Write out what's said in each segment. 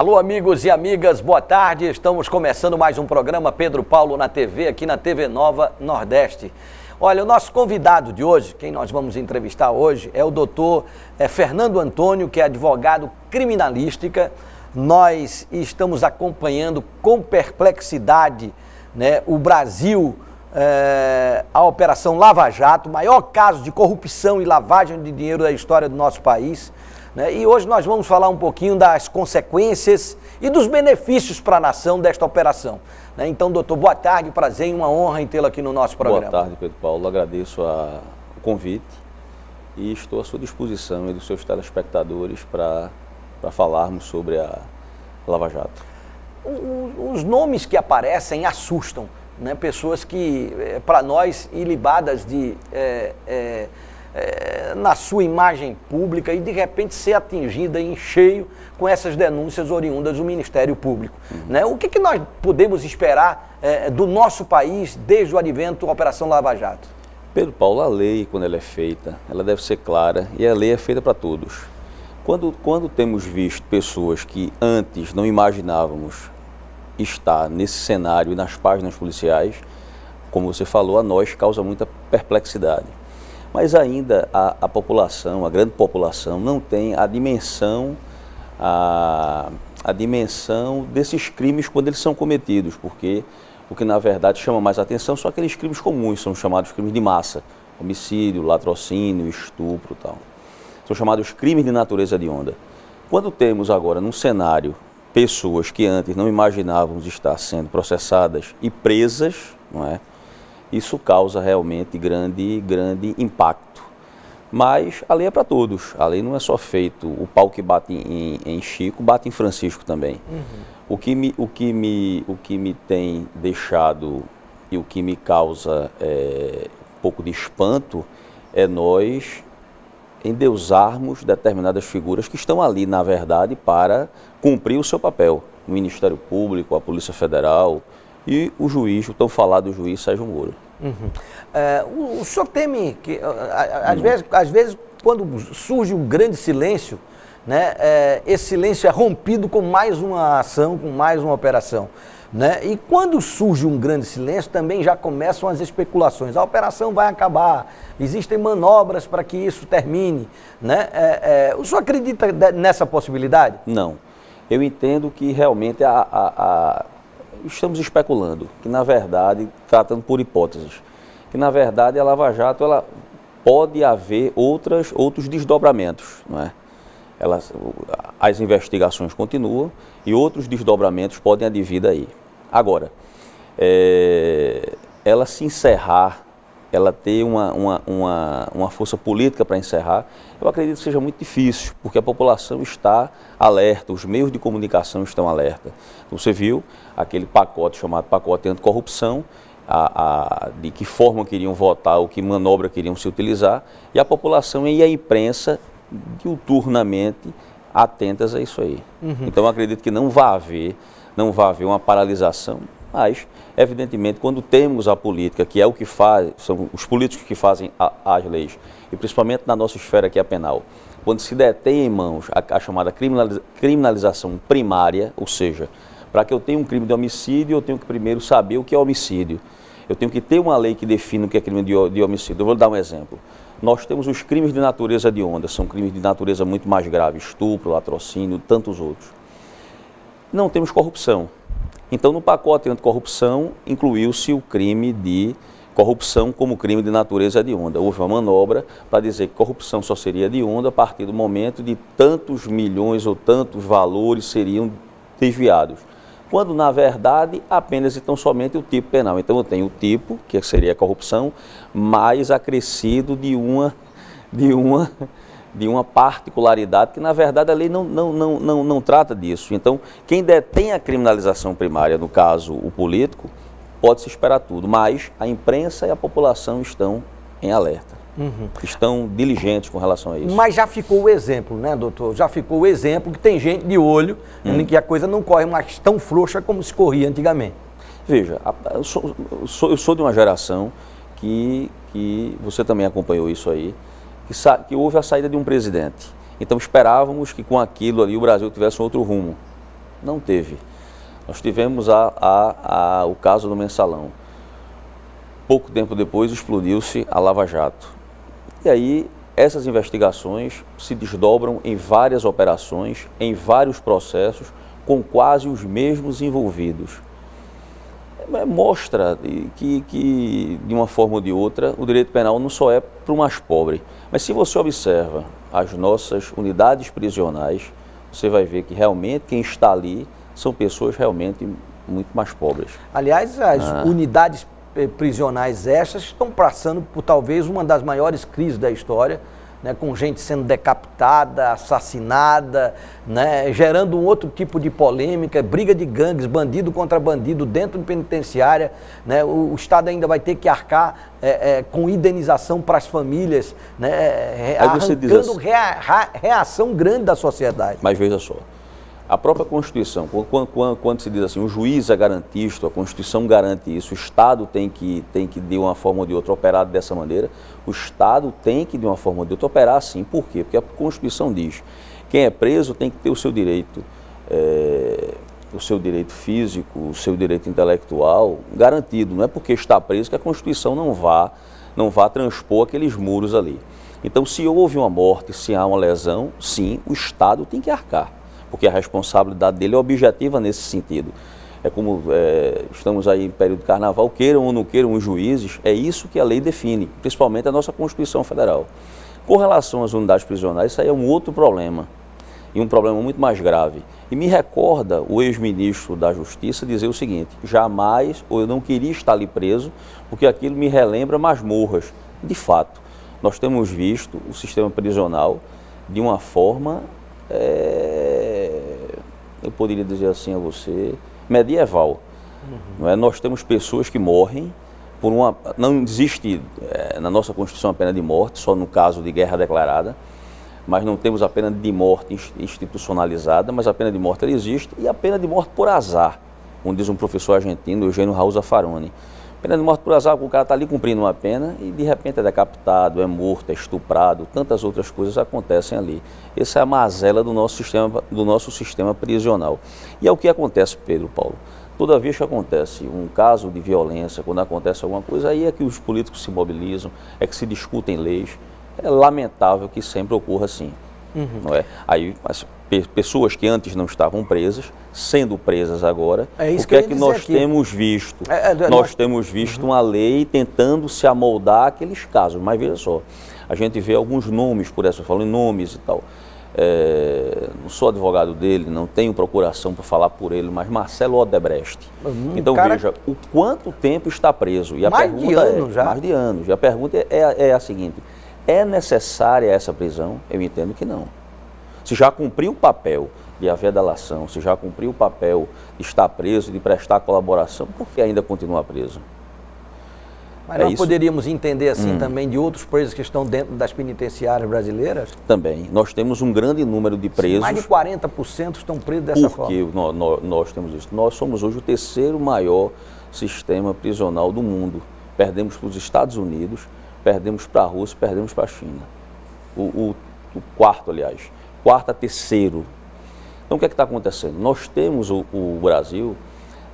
Alô, amigos e amigas, boa tarde. Estamos começando mais um programa Pedro Paulo na TV, aqui na TV Nova Nordeste. Olha, o nosso convidado de hoje, quem nós vamos entrevistar hoje, é o doutor Fernando Antônio, que é advogado criminalística. Nós estamos acompanhando com perplexidade, né, o Brasil, a Operação Lava Jato, o maior caso de corrupção e lavagem de dinheiro da história do nosso país. Né? E hoje nós vamos falar um pouquinho das consequências e dos benefícios para a nação desta operação. Né? Então, doutor, boa tarde, prazer e uma honra em tê-lo aqui no nosso programa. Boa tarde, Pedro Paulo. Agradeço o convite e estou à sua disposição e dos seus telespectadores para falarmos sobre a Lava Jato. Os nomes que aparecem assustam, né? Pessoas que, para nós, ilibadas na sua imagem pública e de repente ser atingida em cheio com essas denúncias oriundas do Ministério Público. Né? O que nós podemos esperar do nosso país desde o advento da Operação Lava Jato? Pedro Paulo, a lei, quando ela é feita, ela deve ser clara e a lei é feita para todos. Quando temos visto pessoas que antes não imaginávamos estar nesse cenário e nas páginas policiais, como você falou, a nós causa muita perplexidade. Mas ainda a população, a grande população, não tem a dimensão desses crimes quando eles são cometidos, porque o que na verdade chama mais atenção são aqueles crimes comuns, são chamados crimes de massa, homicídio, latrocínio, estupro e tal. São chamados crimes de natureza hedionda. Quando temos agora num cenário pessoas que antes não imaginávamos estar sendo processadas e presas, não é? Isso causa realmente grande impacto. Mas a lei é para todos. A lei não é só feito, o pau que bate em Chico, bate em Francisco também. O que me tem deixado e o que me causa um pouco de espanto é nós endeusarmos determinadas figuras que estão ali, na verdade, para cumprir o seu papel. O Ministério Público, a Polícia Federal e o juiz, o tão falado juiz Sérgio Moro. O senhor teme que, às vezes, quando surge um grande silêncio, né, esse silêncio é rompido com mais uma ação, com mais uma operação. Né? E quando surge um grande silêncio, também já começam as especulações. A operação vai acabar, existem manobras para que isso termine. Né? O senhor acredita nessa possibilidade? Não. Eu entendo que realmente estamos especulando, que na verdade, tratando por hipóteses, que na verdade a Lava Jato ela pode haver outros desdobramentos, não é? As investigações continuam e outros desdobramentos podem advir daí. Agora, ela se encerrar, ela ter uma força política para encerrar, eu acredito que seja muito difícil, porque a população está alerta, os meios de comunicação estão alerta. Você viu aquele pacote chamado pacote anticorrupção, de que forma queriam votar, ou que manobra queriam se utilizar, e a população e a imprensa diuturnamente atentas a isso aí. Então eu acredito que não vai haver uma paralisação, mas evidentemente quando temos a política, que é o que faz, são os políticos que fazem as leis, e principalmente na nossa esfera que é a penal, quando se detém em mãos a chamada criminalização primária, ou seja, para que eu tenha um crime de homicídio, eu tenho que primeiro saber o que é homicídio. Eu tenho que ter uma lei que defina o que é crime de homicídio. Eu vou dar um exemplo. Nós temos os crimes de natureza hedionda, são crimes de natureza muito mais grave, estupro, latrocínio, tantos outros. Não temos corrupção. Então, no pacote anticorrupção, incluiu-se o crime de corrupção como crime de natureza hedionda. Houve uma manobra para dizer que corrupção só seria hedionda a partir do momento de tantos milhões ou tantos valores seriam desviados. Quando, na verdade, apenas e tão somente o tipo penal. Então, eu tenho o tipo, que seria a corrupção, mais acrescido de uma particularidade que, na verdade, a lei não trata disso. Então, quem detém a criminalização primária, no caso, o político, pode-se esperar tudo, mas a imprensa e a população estão em alerta. Estão diligentes com relação a isso. Mas já ficou o exemplo, né, doutor? Já ficou o exemplo que tem gente de olho em que a coisa não corre mais tão frouxa como se corria antigamente. Veja, eu sou de uma geração que você também acompanhou isso aí, que houve a saída de um presidente. Então esperávamos que com aquilo ali o Brasil tivesse um outro rumo. Não teve. Nós tivemos o caso do Mensalão. Pouco tempo depois explodiu-se a Lava Jato. E aí essas investigações se desdobram em várias operações, em vários processos, com quase os mesmos envolvidos. Mostra que, de uma forma ou de outra, o direito penal não só é para o mais pobre, mas se você observa as nossas unidades prisionais, você vai ver que realmente quem está ali são pessoas realmente muito mais pobres. Aliás, as unidades prisionais estas estão passando por talvez uma das maiores crises da história, né, com gente sendo decapitada, assassinada, né, gerando um outro tipo de polêmica, briga de gangues, bandido contra bandido dentro da penitenciária, né, o Estado ainda vai ter que arcar com indenização para as famílias, né, arrancando reação grande da sociedade. Mas veja só, a própria Constituição, quando se diz assim, o juiz é garantista, a Constituição garante isso, o Estado tem que de uma forma ou de outra operar dessa maneira, o Estado tem que de uma forma ou de outra operar assim. Por quê? Porque a Constituição diz, quem é preso tem que ter o seu direito físico, o seu direito intelectual garantido. Não é porque está preso que a Constituição não vá transpor aqueles muros ali. Então, se houve uma morte, se há uma lesão, sim, o Estado tem que arcar, porque a responsabilidade dele é objetiva nesse sentido. É como estamos aí em período de carnaval, queiram ou não queiram os juízes, é isso que a lei define, principalmente a nossa Constituição Federal. Com relação às unidades prisionais, isso aí é um outro problema, e um problema muito mais grave. E me recorda o ex-ministro da Justiça dizer o seguinte, jamais, ou eu não queria estar ali preso, porque aquilo me relembra masmorras. De fato, nós temos visto o sistema prisional de uma forma, eu poderia dizer assim a você, medieval. Não é? Nós temos pessoas que morrem por uma... Não existe na nossa Constituição a pena de morte, só no caso de guerra declarada, mas não temos a pena de morte institucionalizada, mas a pena de morte ela existe, e a pena de morte por azar, como diz um professor argentino, Eugênio Raul Zaffaroni. Pena de morte por azar, o cara está ali cumprindo uma pena e de repente é decapitado, é morto, é estuprado, tantas outras coisas acontecem ali. Essa é a mazela do nosso sistema prisional. E é o que acontece, Pedro Paulo. Toda vez que acontece um caso de violência, quando acontece alguma coisa, aí é que os políticos se mobilizam, é que se discutem leis. É lamentável que sempre ocorra assim. Não é? Aí as pessoas que antes não estavam presas, sendo presas agora, o que é que nós temos visto? Nós temos visto uma lei tentando se amoldar àqueles casos, mas veja só, a gente vê alguns nomes, por essa falando em nomes e tal, não sou advogado dele, não tenho procuração para falar por ele, mas Marcelo Odebrecht. Então veja, o quanto tempo está preso? E a pergunta mais de anos. E a pergunta é a seguinte, é necessária essa prisão? Eu entendo que não. Se já cumpriu o papel de haver delação, se já cumpriu o papel de estar preso, de prestar colaboração, por que ainda continua preso? Mas nós poderíamos entender assim também de outros presos que estão dentro das penitenciárias brasileiras? Também. Nós temos um grande número de presos. Mais de 40% estão presos dessa forma. Porque nós temos isso. Nós somos hoje o terceiro maior sistema prisional do mundo. Perdemos para os Estados Unidos, perdemos para a Rússia, perdemos para a China. O quarto, aliás. Quarto a terceiro. Então o que é que está acontecendo? Nós temos o Brasil,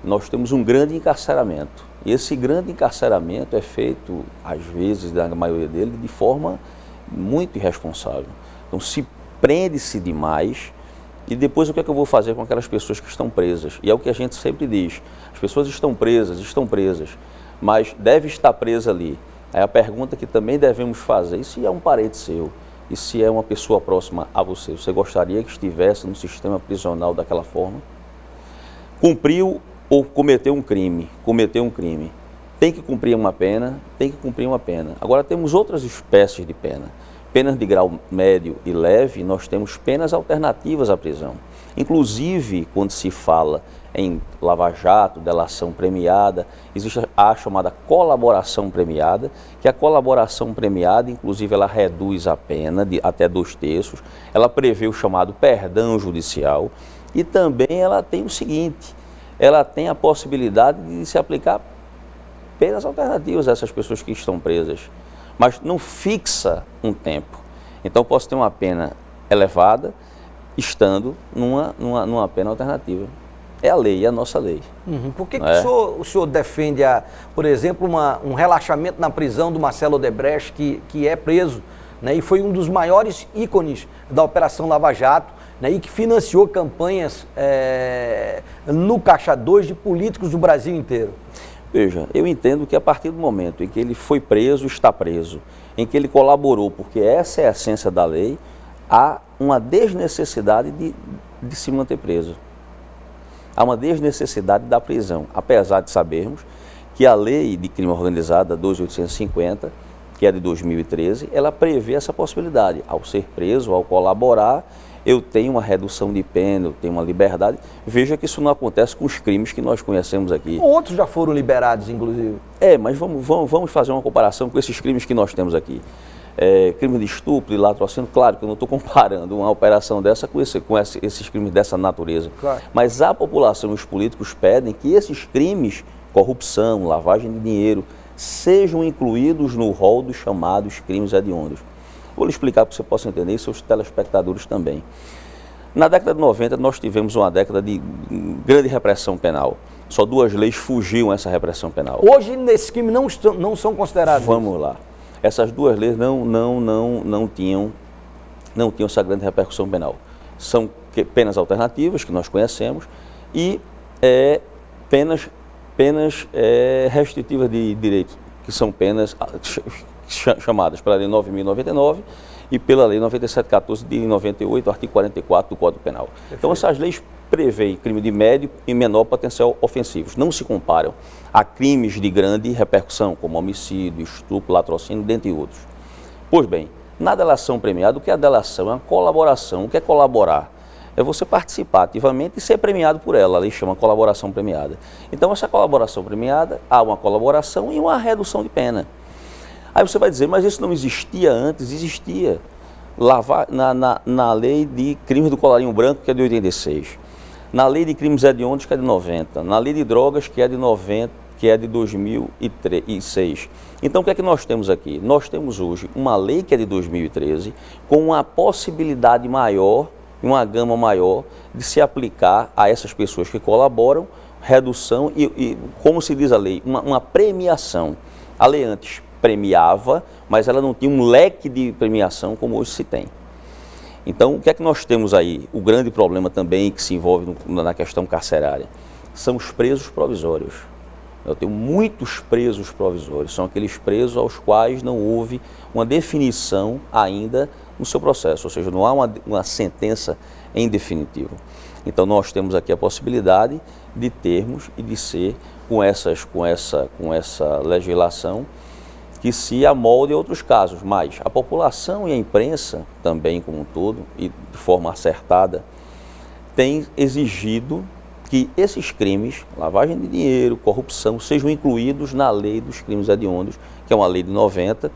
nós temos um grande encarceramento. E esse grande encarceramento é feito, às vezes, na maioria dele, de forma muito irresponsável. Então se prende-se demais e depois o que é que eu vou fazer com aquelas pessoas que estão presas? E é o que a gente sempre diz, as pessoas estão presas, mas deve estar presa ali. É a pergunta que também devemos fazer, e se é um parente seu? E se é uma pessoa próxima a você? Você gostaria que estivesse no sistema prisional daquela forma? Cumpriu ou cometeu um crime? Tem que cumprir uma pena? Tem que cumprir uma pena. Agora temos outras espécies de pena. Penas de grau médio e leve, nós temos penas alternativas à prisão. Inclusive, quando se fala em lava-jato, delação premiada, existe a chamada colaboração premiada, que a colaboração premiada, inclusive, ela reduz a pena de até 2/3, ela prevê o chamado perdão judicial e também ela tem o seguinte, ela tem a possibilidade de se aplicar penas alternativas a essas pessoas que estão presas, mas não fixa um tempo. Então, posso ter uma pena elevada, estando numa pena alternativa. É a lei, é a nossa lei. Por que o senhor defende, por exemplo, um relaxamento na prisão do Marcelo Odebrecht, que é preso, né, e foi um dos maiores ícones da Operação Lava Jato, né, e que financiou campanhas no Caixa 2 de políticos do Brasil inteiro? Veja, eu entendo que a partir do momento em que ele foi preso, está preso, em que ele colaborou, porque essa é a essência da lei, há uma desnecessidade de se manter preso. Há uma desnecessidade da prisão, apesar de sabermos que a lei de crime organizada 12.850, que é de 2013, ela prevê essa possibilidade. Ao ser preso, ao colaborar, eu tenho uma redução de pena, eu tenho uma liberdade. Veja que isso não acontece com os crimes que nós conhecemos aqui. Outros já foram liberados, inclusive. Mas vamos fazer uma comparação com esses crimes que nós temos aqui. Crime de estupro e latrocínio, claro que eu não estou comparando uma operação dessa com esses crimes dessa natureza. Claro. Mas a população e os políticos pedem que esses crimes, corrupção, lavagem de dinheiro, sejam incluídos no rol dos chamados crimes hediondos. Vou lhe explicar para que você possa entender e seus telespectadores também. Na década de 90, nós tivemos uma década de grande repressão penal. Só 2 leis fugiam essa repressão penal. Hoje, esses crimes não são considerados. Vamos lá. Essas 2 leis não tinham essa grande repercussão penal. São penas alternativas, que nós conhecemos, e penas restritivas de direito, que são penas chamadas pela Lei 9.099 e pela Lei 97.14 de 98, artigo 44 do Código Penal. Perfeito. Então, essas leis prevêem crime de médio e menor potencial ofensivos. Não se comparam a crimes de grande repercussão, como homicídio, estupro, latrocínio, dentre outros. Pois bem, na delação premiada, o que é a delação? É uma colaboração. O que é colaborar? É você participar ativamente e ser premiado por ela. A lei chama colaboração premiada. Então, essa colaboração premiada, há uma colaboração e uma redução de pena. Aí você vai dizer, mas isso não existia antes? Existia. Na lei de crimes do colarinho branco, que é de 86. Na lei de crimes hediondos, que é de 90. Na lei de drogas, que é de 90, que é de 2006. Então, o que é que nós temos aqui? Nós temos hoje uma lei que é de 2013, com uma possibilidade maior, uma gama maior, de se aplicar a essas pessoas que colaboram, redução e como se diz a lei, uma premiação. A lei antes premiava, mas ela não tinha um leque de premiação como hoje se tem. Então, o que é que nós temos aí? O grande problema também que se envolve na questão carcerária são os presos provisórios. Eu tenho muitos presos provisórios, são aqueles presos aos quais não houve uma definição ainda no seu processo, ou seja, não há uma sentença em definitivo. Então, nós temos aqui a possibilidade de termos e de ser com essa legislação que se amolde em outros casos, mas a população e a imprensa também como um todo, e de forma acertada, tem exigido que esses crimes, lavagem de dinheiro, corrupção, sejam incluídos na lei dos crimes hediondos, que é uma lei de 90,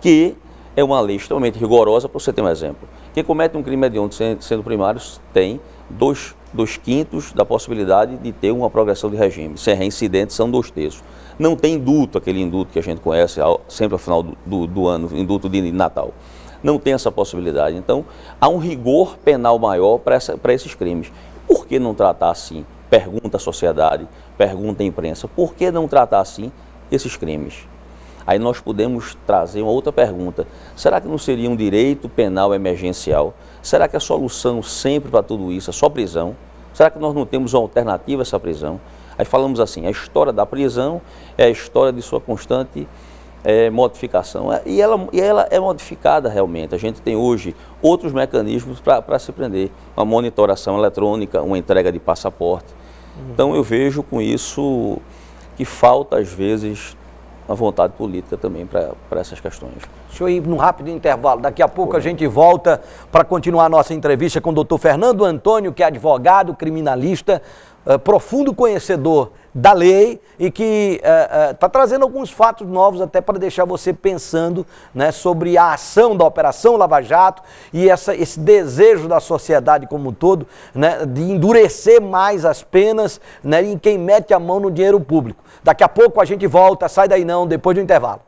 que é uma lei extremamente rigorosa. Para você ter um exemplo, quem comete um crime hediondo sendo primário tem 2/5 da possibilidade de ter uma progressão de regime. Se é reincidente, são 2/3. Não tem indulto, aquele indulto que a gente conhece sempre ao final do ano, indulto de Natal. Não tem essa possibilidade. Então, há um rigor penal maior para esses crimes. Por que não tratar assim? Pergunta a sociedade, pergunta a imprensa. Por que não tratar assim esses crimes? Aí nós podemos trazer uma outra pergunta. Será que não seria um direito penal emergencial? Será que a solução sempre para tudo isso é só prisão? Será que nós não temos uma alternativa a essa prisão? Aí falamos assim, a história da prisão é a história de sua constante modificação. E ela é modificada realmente. A gente tem hoje outros mecanismos para se prender. Uma monitoração eletrônica, uma entrega de passaporte. Então eu vejo com isso que falta às vezes a vontade política também para essas questões. Deixa eu ir num rápido intervalo. Daqui a pouco a gente volta para continuar a nossa entrevista com o doutor Fernando Antônio, que é advogado, criminalista, profundo conhecedor da lei e que está trazendo alguns fatos novos até para deixar você pensando, né, sobre a ação da Operação Lava Jato e esse desejo da sociedade como um todo, né, de endurecer mais as penas, né, em quem mete a mão no dinheiro público. Daqui a pouco a gente volta, sai daí não, depois do intervalo.